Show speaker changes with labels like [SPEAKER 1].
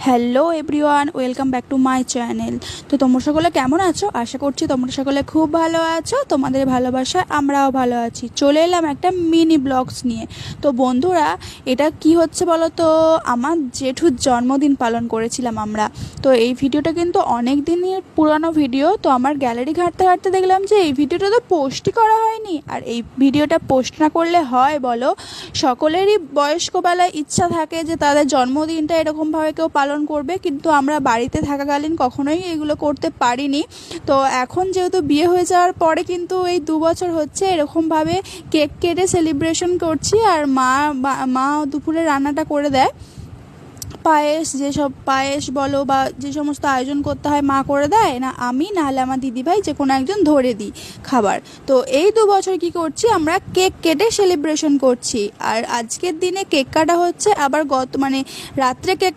[SPEAKER 1] Hello everyone, welcome back to my channel. তো তোমরা সকলে কেমন আছো? আশা করছি তোমরা সকলে খুব ভালো আছো। তোমাদের ভালোবাসায় আমরাও ভালো আছি। চলে এলাম একটা মিনি ব্লগস নিয়ে। তো বন্ধুরা, এটা কি হচ্ছে বলো তো, আমার জেঠুর জন্মদিন পালন করেছিলাম আমরা। তো এই ভিডিওটা কিন্তু অনেক দিনের পুরানো ভিডিও। তো আমার গ্যালারি ঘাঁটতে ঘাঁটতে দেখলাম যে এই ভিডিওটা তো পোস্টই করা হয়নি। আর এই ভিডিওটা পোস্ট না করলে হয় বলো? সকলেরই বয়স্ক বেলায় ইচ্ছা থাকে যে তাদের জন্মদিনটা এরকমভাবে কেউ পালন করবে, কিন্তু আমরা বাড়িতে থাকাকালীন কখনোই এগুলো করতে পারিনি। তো এখন যেহেতু বিয়ে হয়ে যাওয়ার পরে কিন্তু এই 2 বছর হচ্ছে এরকমভাবে কেক কেটে সেলিব্রেশন করছি। আর মা দুপুরে রান্নাটা করে দেয়। পায়েস, যেসব পায়েস বলো বা যে সমস্ত আয়োজন করতে হয় মা করে দেয়, না আমি নাহলে আমার দিদিভাই যে কোনো একজন ধরে দিই খাবার। তো এই 2 বছর কি করছি, আমরা কেক কেটে সেলিব্রেশন করছি। আর আজকের দিনে কেক কাটা হচ্ছে, আবার রাত্রে কেক